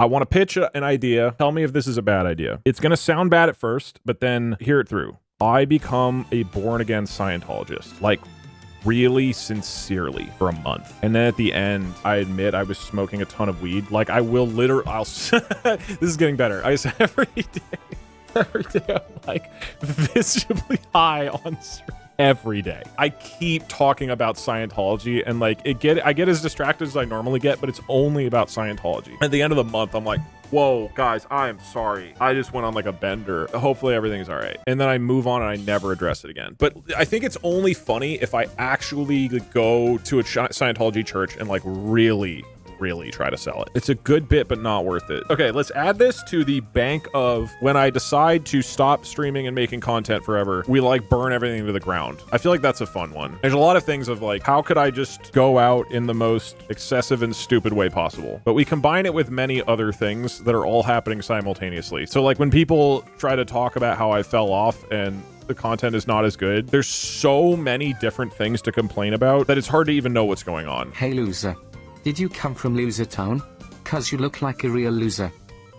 I want to pitch an idea. Tell me if this is a bad idea. It's going to sound bad at first, but then hear it through. I become a born-again Scientologist. Like, really sincerely for a month. And then at the end, I admit I was smoking a ton of weed. Like, I will this is getting better. I say every day I'm like visibly high on stream. Every day. I keep talking about Scientology and like I get as distracted as I normally get, but it's only about Scientology. At the end of the month, I'm like, whoa, guys, I am sorry. I just went on like a bender. Hopefully everything's all right. And then I move on and I never address it again. But I think it's only funny if I actually go to a Scientology church and like really try to sell it. It's a good bit, but not worth it. Okay, let's add this to the bank of when I decide to stop streaming and making content forever, we like burn everything to the ground. I feel like that's a fun one. There's a lot of things of like, how could I just go out in the most excessive and stupid way possible? But we combine it with many other things that are all happening simultaneously. So like when people try to talk about how I fell off and the content is not as good, there's so many different things to complain about that it's hard to even know what's going on. Hey loser. Did you come from Loser Town? 'Cause you look like a real loser.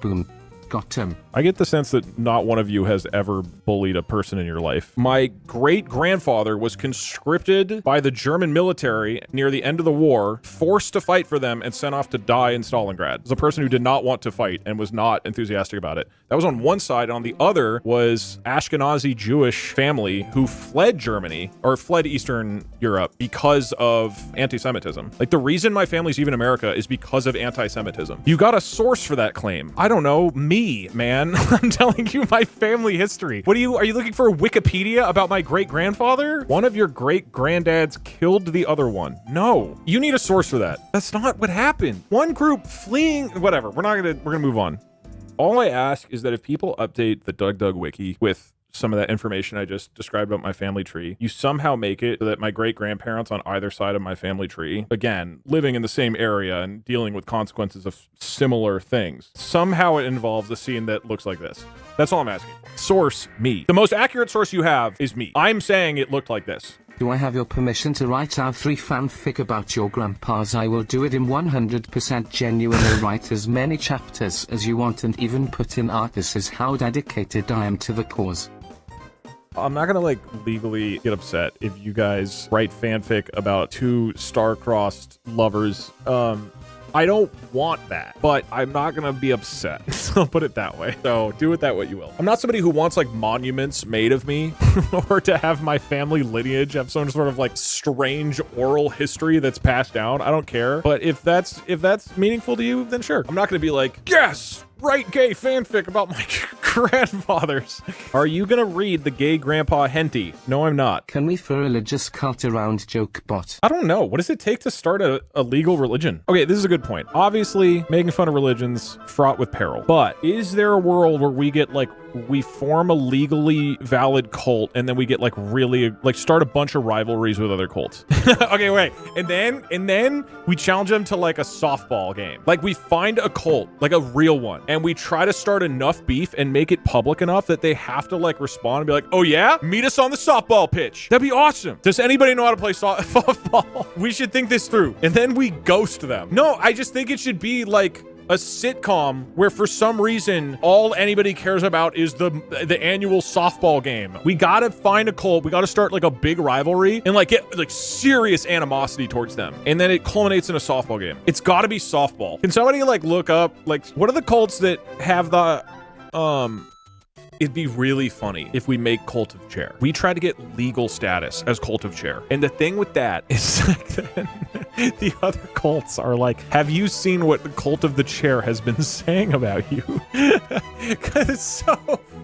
Boom. Got him. I get the sense that not one of you has ever bullied a person in your life. My great-grandfather was conscripted by the German military near the end of the war, forced to fight for them, and sent off to die in Stalingrad. It was a person who did not want to fight and was not enthusiastic about it. That was on one side, and on the other was Ashkenazi Jewish family who fled Germany, or fled Eastern Europe, because of anti-Semitism. Like, the reason my family's even in America is because of anti-Semitism. You got a source for that claim. I don't know, me, man. I'm telling you my family history. Are you looking for Wikipedia about my great-grandfather? One of your great-granddads killed the other one. No, you need a source for that. That's not what happened. One group fleeing, whatever. We're gonna move on. All I ask is that if people update the DougDoug wiki with some of that information I just described about my family tree, you somehow make it so that my great-grandparents on either side of my family tree, again, living in the same area and dealing with consequences of similar things, somehow it involves a scene that looks like this. That's all I'm asking for. Source, me. The most accurate source you have is me. I'm saying it looked like this. Do I have your permission to write our 3 fanfic about your grandpas? I will do it in 100% genuine and write as many chapters as you want and even put in artists how dedicated I am to the cause. I'm not gonna like legally get upset if you guys write fanfic about 2 star-crossed lovers. I don't want that, but I'm not gonna be upset. So put it that way. So do with that what you will. I'm not somebody who wants like monuments made of me or to have my family lineage have some sort of like strange oral history that's passed down. I don't care. But if that's meaningful to you, then sure. I'm not gonna be like, yes, write gay fanfic about my grandfathers. Are you gonna read the gay grandpa henty? No, I'm not. Can we for religious cult around joke bot? I don't know. What does it take to start a legal religion? Okay, this is a good point. Obviously, making fun of religions fraught with peril. But is there a world where we form a legally valid cult and then we get like really like start a bunch of rivalries with other cults? Okay, wait. And then we challenge them to like a softball game. Like we find a cult, like a real one, and we try to start enough beef and make it public enough that they have to like respond and be like, oh yeah, meet us on the softball pitch. That'd be awesome. Does anybody know how to play softball? We should think this through. And then we ghost them. No, I just think it should be like a sitcom where for some reason all anybody cares about is the annual softball game. We gotta find a cult, we gotta start like a big rivalry and like get like serious animosity towards them, and then it culminates in a softball game. It's gotta be softball. Can somebody like look up like what are the cults that have the it'd be really funny if we make Cult of Chair. We try to get legal status as Cult of Chair. And the thing with that is like the other cults are like, have you seen what the Cult of the Chair has been saying about you? Because it's so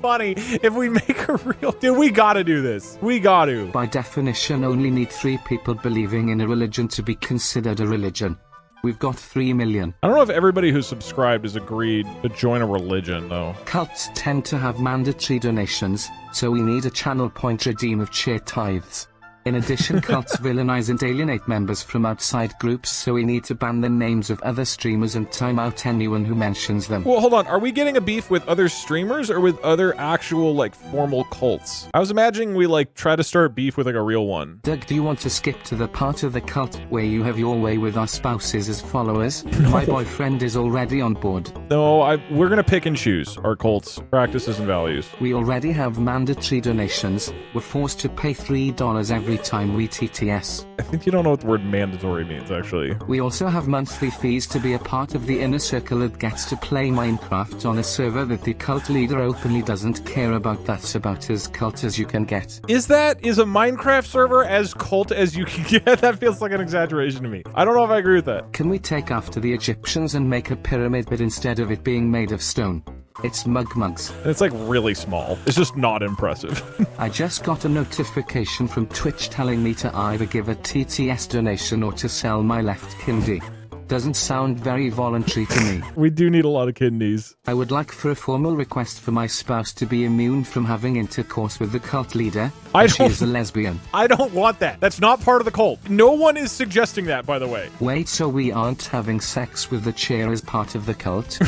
funny if we make a real... Dude, we gotta do this. We gotta. By definition, only need 3 people believing in a religion to be considered a religion. We've got 3 million. I don't know if everybody who's subscribed has agreed to join a religion, though. Cults tend to have mandatory donations, so we need a channel point redeem of cheer tithes. In addition, cults villainize and alienate members from outside groups, so we need to ban the names of other streamers and time out anyone who mentions them. Well, hold on. Are we getting a beef with other streamers or with other actual, like, formal cults? I was imagining we, like, try to start beef with, like, a real one. Doug, do you want to skip to the part of the cult where you have your way with our spouses as followers? My boyfriend is already on board. No, we're gonna pick and choose our cults, practices, and values. We already have mandatory donations. We're forced to pay $3 every time we TTS. I think you don't know what the word mandatory means, actually. We also have monthly fees to be a part of the inner circle that gets to play Minecraft on a server that the cult leader openly doesn't care about. That's about as cult as you can get. Is a Minecraft server as cult as you can get? That feels like an exaggeration to me. I don't know if I agree with that. Can we take after the Egyptians and make a pyramid, but instead of it being made of stone, it's mugs? It's like really small. It's just not impressive. I just got a notification from Twitch telling me to either give a TTS donation or to sell my left kidney. Doesn't sound very voluntary to me. We do need a lot of kidneys. I would like for a formal request for my spouse to be immune from having intercourse with the cult leader. She is a lesbian. I don't want that. That's not part of the cult. No one is suggesting that, by the way. Wait, so we aren't having sex with the chair as part of the cult?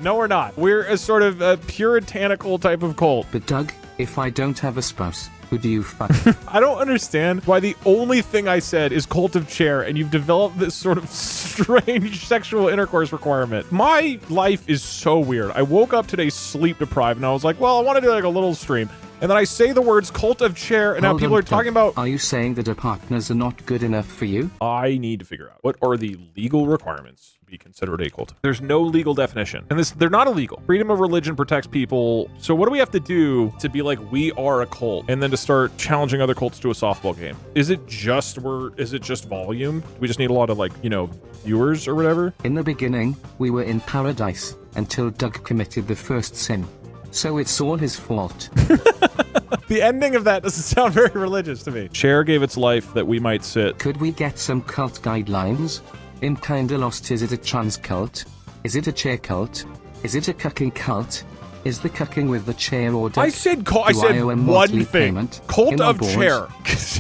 No, we're not. We're a sort of a puritanical type of cult. But Doug, if I don't have a spouse, who do you fuck? I don't understand why the only thing I said is cult of chair and you've developed this sort of strange sexual intercourse requirement. My life is so weird. I woke up today sleep deprived and I was like, well, I want to do like a little stream. And then I say the words cult of chair and now people are talking about... Are you saying that our partners are not good enough for you? I need to figure out what are the legal requirements to be considered a cult. There's no legal definition. And they're not illegal. Freedom of religion protects people. So what do we have to do to be like, we are a cult? And then to start challenging other cults to a softball game? Is it just volume? Do we just need a lot of like, viewers or whatever? In the beginning, we were in paradise until Doug committed the first sin. So it's all his fault. The ending of that doesn't sound very religious to me. Chair gave its life that we might sit. Could we get some cult guidelines? I'm kinda lost. Is it a trans cult? Is it a chair cult? Is it a cucking cult? Is the cucking with the chair or Doug? I said one thing. Payment? Cult of chair.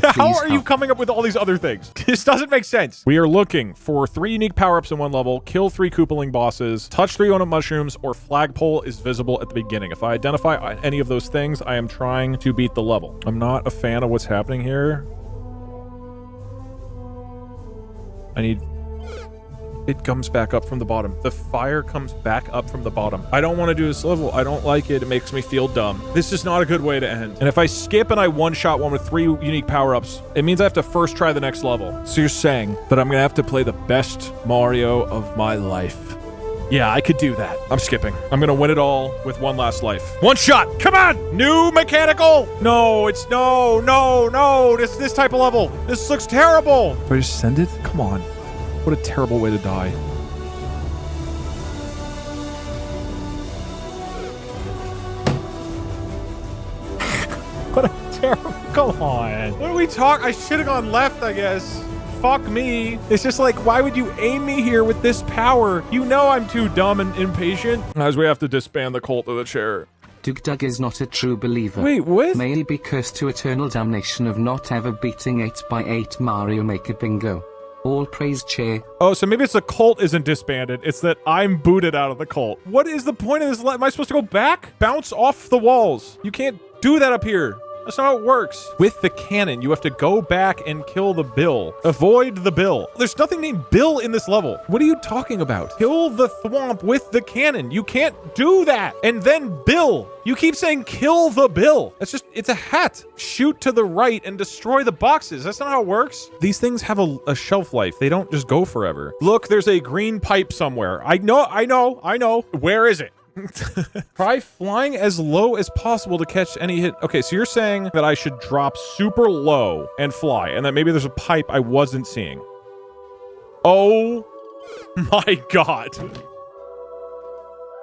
How are you coming up with all these other things? This doesn't make sense. We are looking for 3 unique power-ups in 1 level, kill 3 Koopaling bosses, touch 3 on mushrooms, or flagpole is visible at the beginning. If I identify any of those things, I am trying to beat the level. I'm not a fan of what's happening here. It comes back up from the bottom. The fire comes back up from the bottom. I don't want to do this level. I don't like it. It makes me feel dumb. This is not a good way to end. And if I skip and I one-shot one with 3 unique power-ups, it means I have to first try the next level. So you're saying that I'm going to have to play the best Mario of my life. Yeah, I could do that. I'm skipping. I'm going to win it all with 1 last life. 1 shot. Come on. New mechanical. No, it's no. This type of level. This looks terrible. Do I just send it? Come on. What a terrible way to die. What a terrible... Come on. What are we talking? I should have gone left, I guess. Fuck me. It's just like, why would you aim me here with this power? You know I'm too dumb and impatient. As we have to disband the cult of the chair. DougDoug is not a true believer. Wait, what? May he be cursed to eternal damnation of not ever beating 8x8 Mario Maker Bingo. All praise chair. Oh, so maybe it's the cult isn't disbanded. It's that I'm booted out of the cult. What is the point of this? Am I supposed to go back? Bounce off the walls. You can't do that up here. That's not how it works. With the cannon, you have to go back and kill the Bill. Avoid the Bill. There's nothing named Bill in this level. What are you talking about? Kill the Thwomp with the cannon. You can't do that. And then Bill. You keep saying kill the Bill. That's just, it's a hat. Shoot to the right and destroy the boxes. That's not how it works. These things have a shelf life. They don't just go forever. Look, there's a green pipe somewhere. I know. Where is it? Try flying as low as possible to catch any hit. Okay, so you're saying that I should drop super low and fly, and that maybe there's a pipe I wasn't seeing. Oh my god.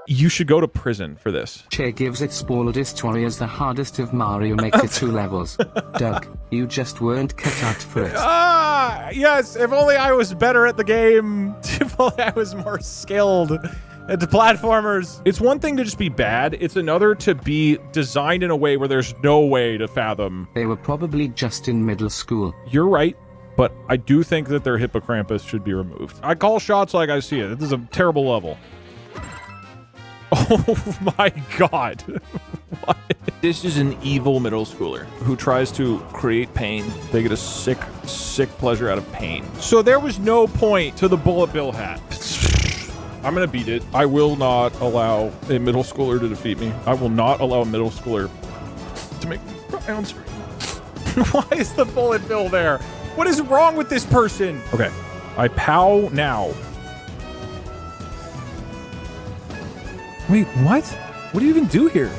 You should go to prison for this. Chair gives its boldest warriors the hardest of Mario Maker 2 levels. Doug, you just weren't cut out for it. Ah, yes, if only I was better at the game. If only I was more skilled. It's platformers. It's one thing to just be bad. It's another to be designed in a way where there's no way to fathom. They were probably just in middle school. You're right, but I do think that their hippocampus should be removed. I call shots like I see it. This is a terrible level. Oh my god. What? This is an evil middle schooler who tries to create pain. They get a sick pleasure out of pain. So there was no point to the bullet bill hat. I'm gonna beat it. I will not allow a middle schooler to defeat me. I will not allow a middle schooler to make me cry on stream. Why is the bullet bill there? What is wrong with this person? Okay, I pow now. Wait, what? What do you even do here?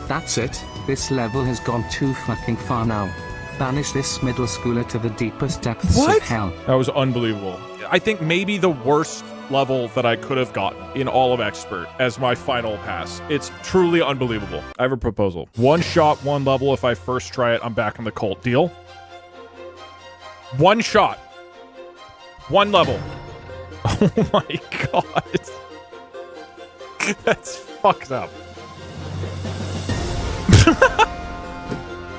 That's it. This level has gone too fucking far now. Banish this middle schooler to the deepest depths of hell. That was unbelievable. I think maybe the worst level that I could have gotten in all of Expert as my final pass. It's truly unbelievable. I have a proposal. One shot, one level. If I first try it, I'm back in the cult. Deal? One shot. One level. Oh my god. That's fucked up.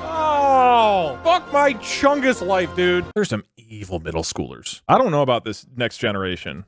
Oh, fuck my chungus life, dude. There's some evil middle schoolers. I don't know about this next generation.